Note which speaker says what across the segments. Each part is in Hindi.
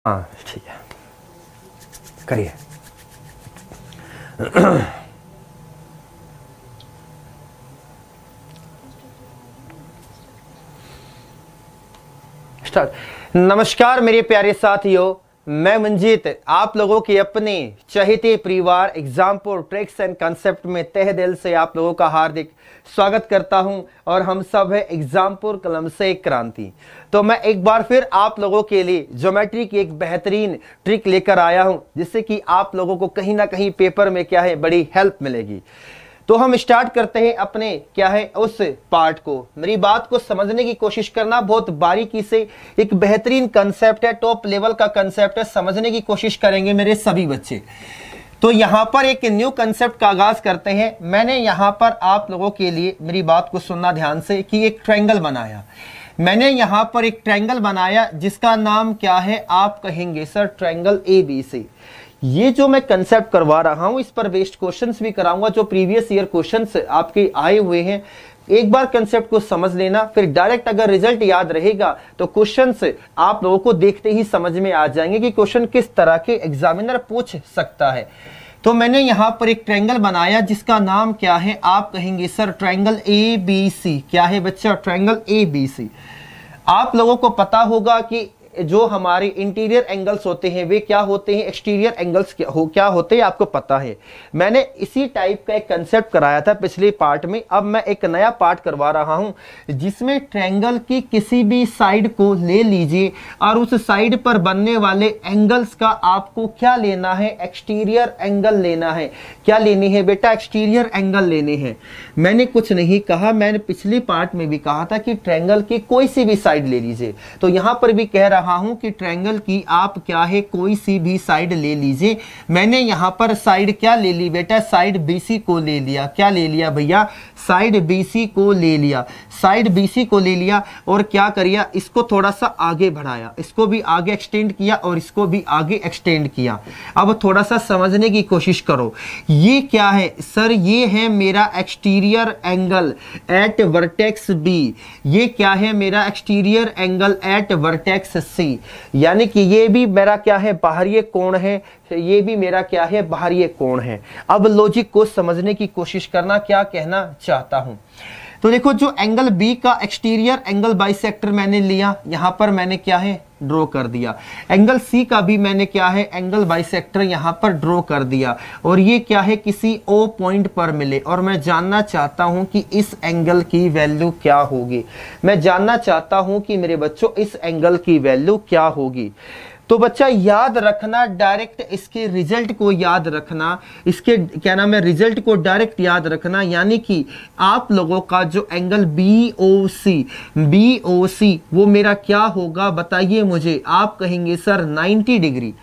Speaker 1: हाँ ठीक है, करिए। स्टार्ट। नमस्कार मेरे प्यारे साथियों, मैं मंजीत आप लोगों के अपने चहेते परिवार एग्जामपुर ट्रिक्स एंड कंसेप्ट में तहे दिल से आप लोगों का हार्दिक स्वागत करता हूं। और हम सब है एग्जामपुर कलम से क्रांति। तो मैं एक बार फिर आप लोगों के लिए ज्योमेट्री की एक बेहतरीन ट्रिक लेकर आया हूं, जिससे कि आप लोगों को कहीं ना कहीं पेपर में क्या है बड़ी हेल्प मिलेगी। तो हम स्टार्ट करते हैं अपने क्या है उस पार्ट को। मेरी बात को समझने की कोशिश करना बहुत बारीकी से। एक बेहतरीन कंसेप्ट है, टॉप लेवल का कंसेप्ट है, समझने की कोशिश करेंगे मेरे सभी बच्चे। तो यहां पर एक न्यू कंसेप्ट का आगाज करते हैं। मैंने यहां पर आप लोगों के लिए, मेरी बात को सुनना ध्यान से, कि एक ट्रायंगल बनाया। मैंने यहां पर एक ट्रायंगल बनाया जिसका नाम क्या है, आप कहेंगे सर ट्रायंगल ABC। ये जो मैं कंसेप्ट करवा रहा हूं, इस पर बेस्ड क्वेश्चंस भी कराऊंगा जो प्रीवियस ईयर क्वेश्चंस आपके आए हुए हैं। एक बार कंसेप्ट को समझ लेना, फिर डायरेक्ट अगर रिजल्ट याद रहेगा तो क्वेश्चंस आप लोगों को देखते ही समझ में आ जाएंगे कि क्वेश्चन किस तरह के एग्जामिनर पूछ सकता है। तो मैंने यहां पर एक ट्रायंगल बनाया जिसका नाम क्या है, आप कहेंगे सर ट्रायंगल ABC। क्या है बच्चा? Triangle ABC। आप लोगों को पता होगा कि जो हमारे इंटीरियर एंगल्स होते हैं वे क्या होते हैं, एक्सटीरियर एंगल्स क्या होते हैं, आपको पता है। मैंने इसी टाइप का एक कंसेप्ट कराया था पिछले पार्ट में। अब मैं एक नया पार्ट करवा रहा हूं जिसमें ट्रायंगल की किसी भी साइड को ले लीजिए और उस साइड पर बनने वाले एंगल्स का आपको क्या लेना है, एक्सटीरियर एंगल लेना है। क्या लेनी है बेटा? एक्सटीरियर एंगल लेने हैं। मैंने कुछ नहीं कहा, मैंने पिछले पार्ट में भी कहा था कि ट्रायंगल की कोई सी भी साइड ले लीजिए। तो यहां पर भी कह रहा हूं कि ट्रायंगल की आप क्या है कोई सी भी साइड ले लीजिए। मैंने यहां पर साइड क्या ले ली बेटा? साइड BC को ले लिया। क्या ले लिया भैया? साइड BC को ले लिया। साइड BC को ले लिया और क्या करिया, इसको थोड़ा सा आगे बढ़ाया, इसको भी आगे एक्सटेंड किया और इसको भी आगे एक्सटेंड किया। अब थोड़ा सा समझने की कोशिश करो। ये क्या है सर? ये है मेरा exterior angle eight vertex B। ये क्या है? मेरा exterior angle eight vertex C। यानी कि ये भी मेरा क्या है, बाहरी कोण है, ये भी मेरा क्या है, बाहरी कोण है। अब लॉजिक को समझने की कोशिश करना, क्या कहना चाहता हूं। तो देखो, जो एंगल B का एक्सटीरियर एंगल बाइसेक्टर मैंने लिया, यहां पर मैंने क्या है ड्रॉ कर दिया। एंगल C का भी मैंने क्या है एंगल बाइसेक्टर यहां पर ड्रॉ कर दिया। और ये क्या है, किसी O पॉइंट पर मिले। और मैं जानना चाहता हूं कि इस एंगल की वैल्यू क्या होगी। मैं जानना चाहता हूं कि मेरे बच्चों इस एंगल की वैल्यू क्या होगी। तो बच्चा याद रखना, डायरेक्ट इसके रिजल्ट को याद रखना, इसके क्या नाम है रिजल्ट को डायरेक्ट याद रखना। यानी कि आप लोगों का जो एंगल BOC वो मेरा क्या होगा बताइए मुझे। आप कहेंगे सर 90 डिग्री।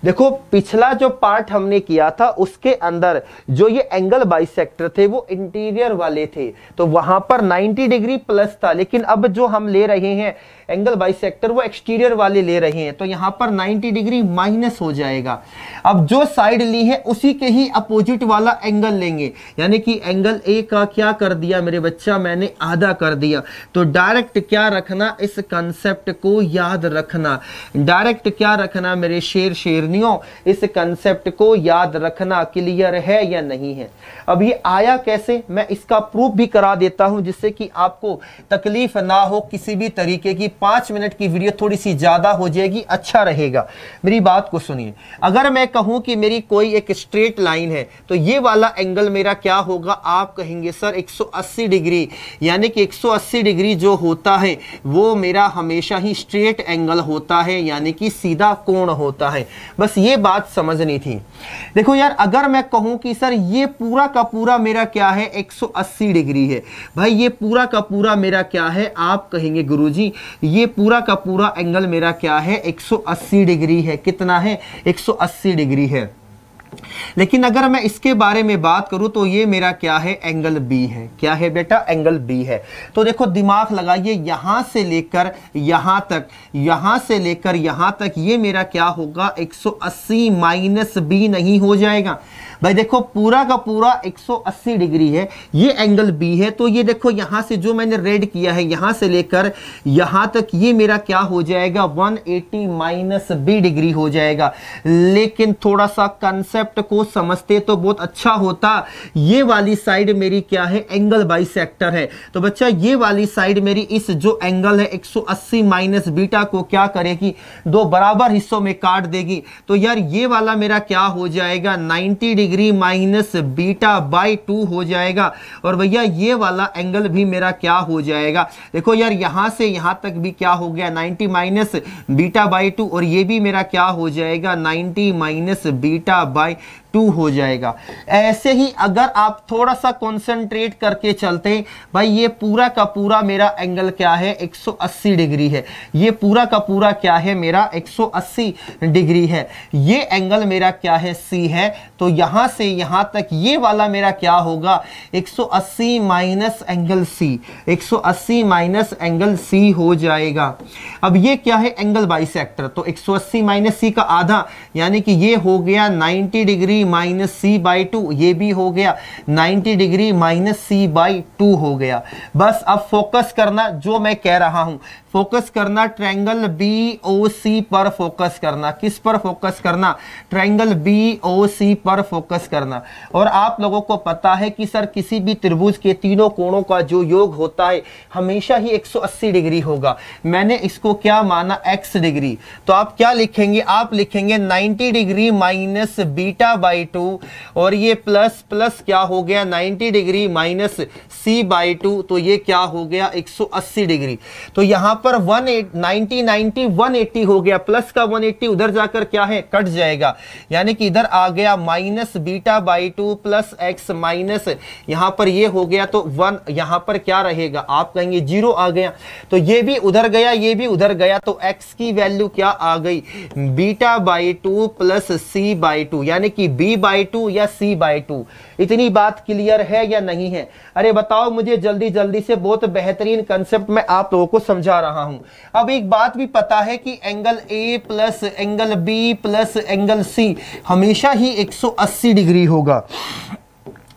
Speaker 1: देखो, पिछला जो पार्ट हमने किया था उसके अंदर जो ये एंगल बाइसेक्टर थे वो इंटीरियर वाले थे, तो वहां पर 90 डिग्री प्लस था। लेकिन अब जो हम ले रहे हैं एंगल बाइसेक्टर वो एक्सटीरियर वाले ले रहे हैं, तो यहां पर 90 डिग्री माइनस हो जाएगा। अब जो साइड ली है उसी के ही अपोजिट वाला एंगल लेंगे। यानी कि एंगल A का क्या कर दिया मेरे बच्चा, मैंने आधा कर दिया। तो डायरेक्ट क्या रखना, इस कंसेप्ट को याद रखना। डायरेक्ट क्या रखना मेरे शेर शेरनियों, इस कंसेप्ट को याद रखना। क्लियर है या नहीं है? अब ये आया कैसे, मैं इसका प्रूफ भी करा देता हूं जिससे कि आपको तकलीफ ना हो किसी भी तरीके की। 5 मिनट की वीडियो थोड़ी सी ज्यादा हो जाएगी, अच्छा रहेगा। मेरी बात को सुनिए। अगर मैं कहूं कि मेरी कोई एक स्ट्रेट लाइन है तो ये वाला एंगल मेरा क्या होगा, आप कहेंगे सर 180 डिग्री। यानी कि 180 डिग्री जो होता है वो मेरा हमेशा ही स्ट्रेट एंगल होता है, यानी कि सीधा कोण होता है। बस ये बात समझनी थी। देखो यार, अगर मैं कहूं कि सर ये पूरा का पूरा मेरा क्या है 180 डिग्री है, भाई ये पूरा का पूरा मेरा क्या है, आप कहेंगे गुरुजी ये पूरा का पूरा एंगल मेरा क्या है 180 डिग्री है। कितना है? 180 डिग्री है। लेकिन अगर मैं इसके बारे में बात करूं तो ये मेरा क्या है, एंगल B है। क्या है बेटा? एंगल B है। तो देखो दिमाग लगाइए, यहां से लेकर यहां तक, यहां से लेकर यहां तक ये मेरा क्या होगा 180 माइनस B नहीं हो जाएगा। भाई देखो पूरा का पूरा 180 डिग्री है, ये एंगल बी है। तो ये देखो यहां से जो मैंने रेड किया है यहां से लेकर यहां तक ये मेरा क्या हो जाएगा 180 माइनस बी डिग्री हो जाएगा। लेकिन थोड़ा सा कंसेप्ट को समझते तो बहुत अच्छा होता। ये वाली साइड मेरी क्या है एंगल बाइसेक्टर है। तो बच्चा ये वाली साइड मेरी इस जो एंगल है 180 माइनस बीटा को क्या करेगी, दो बराबर हिस्सों में काट देगी। तो यार ये वाला मेरा क्या हो जाएगा 90 डिग्री माइनस बीटा बाई 2 हो जाएगा। और भैया ये वाला एंगल भी मेरा क्या हो जाएगा, देखो यार यहां से यहां तक भी क्या हो गया 90 माइनस बीटा बाई 2, और ये भी मेरा क्या हो जाएगा 90 माइनस बीटा बाई 2 हो जाएगा। ऐसे ही अगर आप थोड़ा सा कंसंट्रेट करके चलते भाई, ये पूरा का पूरा मेरा एंगल क्या है 180 डिग्री है। ये पूरा का पूरा क्या है मेरा 180 डिग्री है। ये एंगल मेरा क्या है सी है। तो यहां से यहां तक ये वाला मेरा क्या होगा 180 minus angle C, 180 minus angle C हो जाएगा। अब ये क्या है एंगल बाइसेक्टर, तो 180 माइनस सी का आधा यानी कि ये हो गया 90 डिग्री माइनस सी बाई 2, ये भी हो गया 90 डिग्री माइनस सी बाई 2 हो गया। बस अब फोकस करना जो मैं कह रहा हूं, फोकस करना ट्रायंगल बी ओ सी पर फोकस करना। किस पर फोकस करना, ट्रायंगल बी ओ सी पर फोकस करना। और आप लोगों को पता है कि सर किसी भी त्रिभुज के तीनों कोणों का जो योग होता है हमेशा ही 180 डिग्री होगा। मैंने इसको क्या माना x डिग्री, तो आप क्या लिखेंगे, आप लिखेंगे 90 डिग्री माइनस बीटा बाई 2, और ये प्लस प्लस क्या हो गया 90 डिग्री माइनस सी बाई 2, तो ये क्या हो गया 180 डिग्री। तो यहां पर 90 90 180 हो गया, प्लस का 180 उधर जाकर क्या है कट जाएगा, यानी कि इधर आ गया minus beta by 2 plus x minus यहां पर ये हो गया, तो 1 यहां पर क्या रहेगा आप कहेंगे 0 आ गया। तो ये भी उधर गया, ये भी उधर गया, तो x की वैल्यू क्या आ गई beta by 2 plus C by 2, यानी कि b बाई 2 या c बाई 2। इतनी बात क्लियर है या नहीं है? अरे बताओ मुझे जल्दी जल्दी से, बहुत बेहतरीन कंसेप्ट मैं आप लोगों को समझा रहा हूं। अब एक बात भी पता है कि angle A plus angle B plus angle C हमेशा ही 180 डिग्री होगा।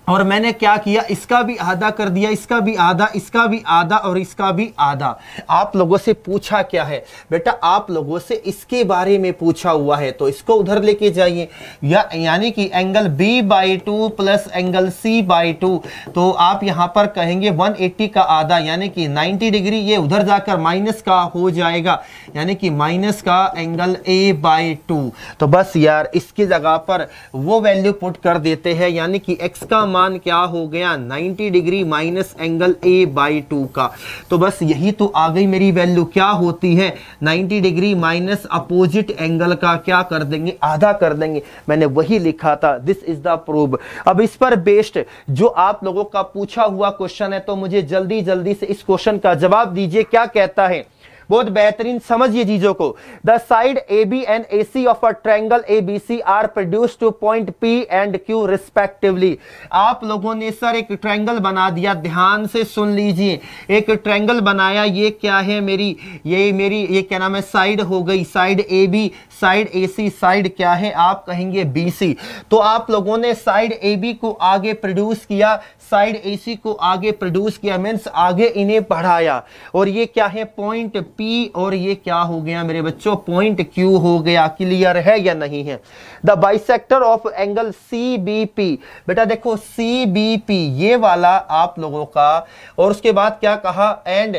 Speaker 1: और मैंने क्या किया, इसका भी आधा कर दिया, इसका भी आधा, इसका भी आधा और इसका भी आधा। आप लोगों से पूछा क्या है बेटा, आप लोगों से इसके बारे में पूछा हुआ है, तो इसको उधर लेके जाइए। यानी कि angle B by 2 plus angle C by 2, तो आप यहां पर कहेंगे 180 का आधा यानी कि 90 डिग्री, ये उधर जाकर माइनस का हो जाएगा, यानी कि माइनस का एंगल A बाई 2। तो बस यार इसकी जगह पर वो वैल्यू पुट कर देते हैं, यानी कि x का मान क्या हो गया 90 degree minus angle A by 2 का। तो बस यही तो आ गई मेरी वैल्यू, क्या होती है 90 डिग्री माइनस अपोजिट एंगल का क्या कर देंगे आधा कर देंगे। मैंने वही लिखा था, दिस इज द प्रूफ। अब इस पर बेस्ड जो आप लोगों का पूछा हुआ क्वेश्चन है, तो मुझे जल्दी जल्दी से इस क्वेश्चन का जवाब दीजिए। क्या कहता है, बहुत बेहतरीन समझिए चीजों को। The side A B and A C of a triangle A B C are produce to point P and Q respectively. आप लोगों ने सर एक ट्रायंगल बना दिया, ध्यान से सुन लीजिए, एक ट्रायंगल बनाया। ये क्या है मेरी, ये क्या नाम है साइड हो गई, side A B, side A C, side क्या है आप कहेंगे बी सी। तो आप लोगों ने साइड ए बी को आगे प्रोड्यूस किया, साइड ए सी को आगे प्रोड्यूस किया, मीन्स आगे इन्हें बढ़ाया। और ये क्या है पॉइंट पी, और ये क्या हो गया मेरे बच्चों पॉइंट क्यू हो गया। क्लियर है या नहीं है? The bisector of angle C B P, बेटा देखो सी बी पी ये वाला आप लोगों का, और उसके बाद क्या कहा and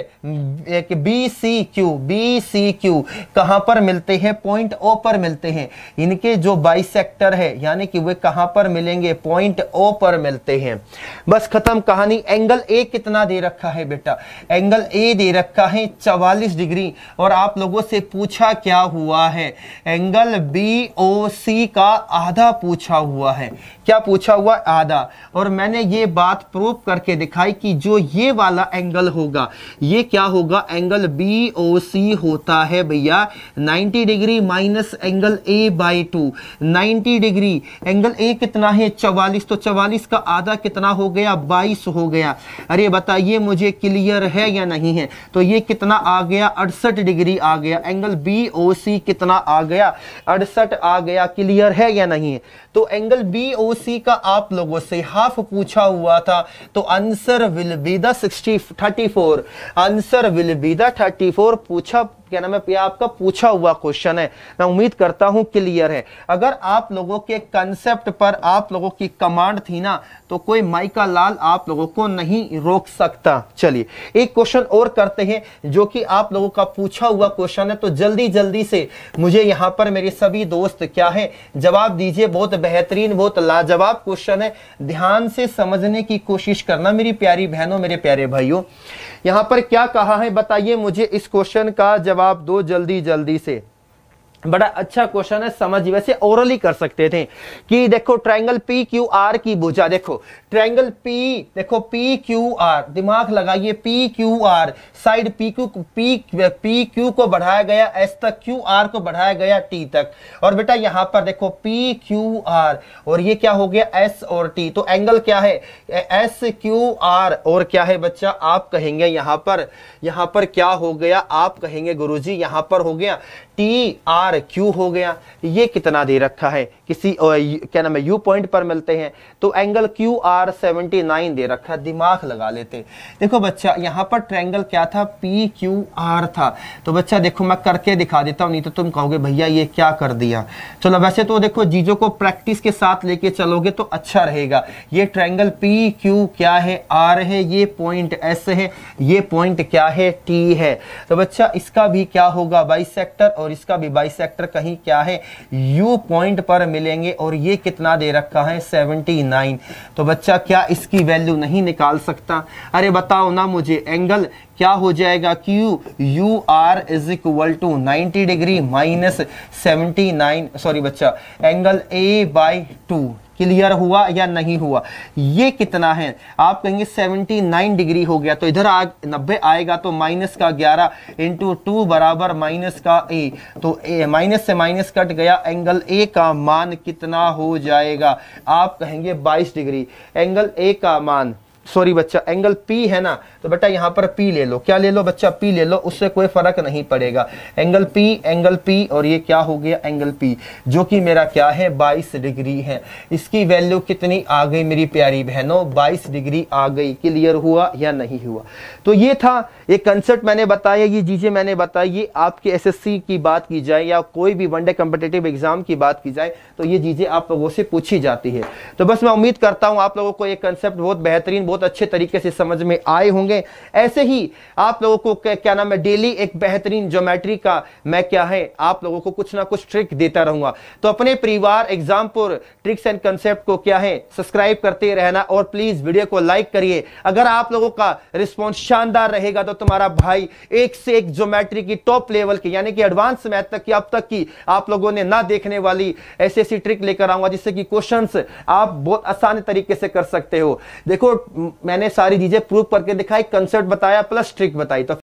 Speaker 1: B C Q, B C Q कहां पर मिलते हैं, पॉइंट ओ पर मिलते हैं। इनके जो बाइसेक्टर है यानी कि वे कहां पर मिलेंगे, पॉइंट ओ पर मिलते हैं। बस खत्म कहानी। एंगल ए कितना दे रखा है बेटा, एंगल ए दे रखा है 44 डिग्री, और आप लोगों से पूछा क्या हुआ है, एंगल बी ओ सी का आधा पूछा हुआ है। क्या पूछा हुआ, आधा। और मैंने ये बात प्रूव करके दिखाई कि जो ये वाला एंगल होगा ये क्या होगा, एंगल बी ओ सी होता है भैया 90 degree minus angle A by 2। 90 degree, angle A कितना है 44, तो 44 का आधा कितना हो गया 22 हो गया। अरे बताइए मुझे क्लियर है या नहीं है? तो ये कितना आ गया 68 डिग्री आ गया। एंगल BOC कितना आ गया? 68 आ गया। क्लियर है या नहीं है? तो एंगल BOC का आप लोगों से हाफ पूछा हुआ था, तो answer will be the 34। Answer will be the 34 पूछा, क्या नाम है, ये आपका पूछा हुआ क्वेश्चन है। मैं उम्मीद करता हूं क्लियर है। अगर आप लोगों के कंसेप्ट पर आप लोगों की कमांड थी ना, तो कोई माइका लाल आप लोगों को नहीं रोक सकता। चलिए एक क्वेश्चन और करते हैं जो कि आप लोगों का पूछा हुआ क्वेश्चन है, तो जल्दी जल्दी से मुझे यहां पर मेरे सभी दोस्त क्या है जवाब दीजिए। बहुत बेहतरीन, बहुत लाजवाब क्वेश्चन है, ध्यान से समझने की कोशिश करना मेरी प्यारी बहनों, मेरे प्यारे भाइयों। यहां पर क्या कहा है बताइए मुझे, इस क्वेश्चन का जवाब दो जल्दी जल्दी से। बड़ा अच्छा क्वेश्चन है, समझ, वैसे ओरली कर सकते थे कि देखो ट्रायंगल PQR की भुजा, देखो ट्रायंगल P, देखो PQR, दिमाग लगाइए, PQR साइड PQ को बढ़ाया गया S तक, QR को बढ़ाया गया T तक, और बेटा यहां पर देखो PQR और ये क्या हो गया S और T, तो एंगल क्या है SQR, और क्या है बच्चा आप कहेंगे यहां पर क्या हो गया, आप कहेंगे गुरुजी यहां पर हो गया TRQ हो गया। ये कितना दे रखा है, किसी क्या नाम है U पॉइंट पर मिलते हैं, तो एंगल QR 79 दे रखा है। दिमाग लगा लेते। देखो बच्चा यहां पर ट्रायंगल क्या था, PQR था। तो बच्चा देखो मैं करके दिखा देता हूं, नहीं तो तुम कहोगे भैया ये क्या कर दिया। चलो वैसे तो देखो चीजों को प्रैक्टिस के साथ लेके चलोगे तो अच्छा रहेगा। ये ट्रायंगल PQ क्या है, R है, ये पॉइंट S है, ये पॉइंट क्या है, T है। तो बच्चा इसका भी क्या होगा बाइसेक्टर, और इसका भी बाइसेक्टर कहीं क्या है U पॉइंट पर मिलेंगे, और ये कितना दे रखा है 79। तो बच्चा क्या इसकी वैल्यू नहीं निकाल सकता? अरे बताओ ना मुझे, एंगल क्या हो जाएगा QUR is equal to 90 degree minus 79, sorry बच्चा एंगल A/2। क्लियर हुआ या नहीं हुआ? ये कितना है आप कहेंगे 79 डिग्री हो गया, तो इधर 90 आएगा, तो माइनस का 11 इंटू 2 बराबर माइनस का A, तो माइनस से माइनस कट गया, एंगल A का मान कितना हो जाएगा? आप कहेंगे 22 डिग्री। एंगल A का मान, सॉरी बच्चा एंगल P है ना, तो बेटा यहां पर P ले लो। क्या ले लो बच्चा? P ले लो, उससे कोई फर्क नहीं पड़ेगा। एंगल P, और ये क्या हो गया एंगल P, जो कि मेरा क्या है 22 डिग्री है। इसकी वैल्यू कितनी आ गई मेरी प्यारी बहनों? 22 डिग्री आ गई। क्लियर हुआ या नहीं हुआ? तो ये था, ये कंसेप्ट मैंने बताया, ये चीजें मैंने बताई। ये आपके SSC की बात की जाए या कोई भी वनडे कॉम्पिटिटिव एग्जाम की बात की जाए, तो ये चीजें आप लोगों से पूछी जाती है। तो बस मैं उम्मीद करता हूं आप लोगों को ये कंसेप्ट बहुत बेहतरीन, बहुत अच्छे तरीके से समझ में आए होंगे। ऐसे ही आप लोगों को क्या नाम है डेली एक बेहतरीन ज्योमेट्री का मैं क्या है आप लोगों को कुछ ना कुछ ट्रिक देता रहूंगा। तो अपने परिवार एग्जामपुर ट्रिक्स एंड कंसेप्ट को क्या है सब्सक्राइब करते रहना, और प्लीज वीडियो को लाइक करिए। अगर आप लोगों का रिस्पॉन्स शानदार रहेगा तो तुम्हारा भाई एक से एक ज्योमेट्री की टॉप लेवल की यानी कि एडवांस मैथ तक की अब तक की आप लोगों ने ना देखने वाली ऐसी ऐसी ट्रिक लेकर आऊंगा, जिससे कि क्वेश्चंस आप बहुत आसान तरीके से कर सकते हो। देखो मैंने सारी चीजें प्रूव करके दिखाई, कंसेप्ट बताया प्लस ट्रिक बताई। तो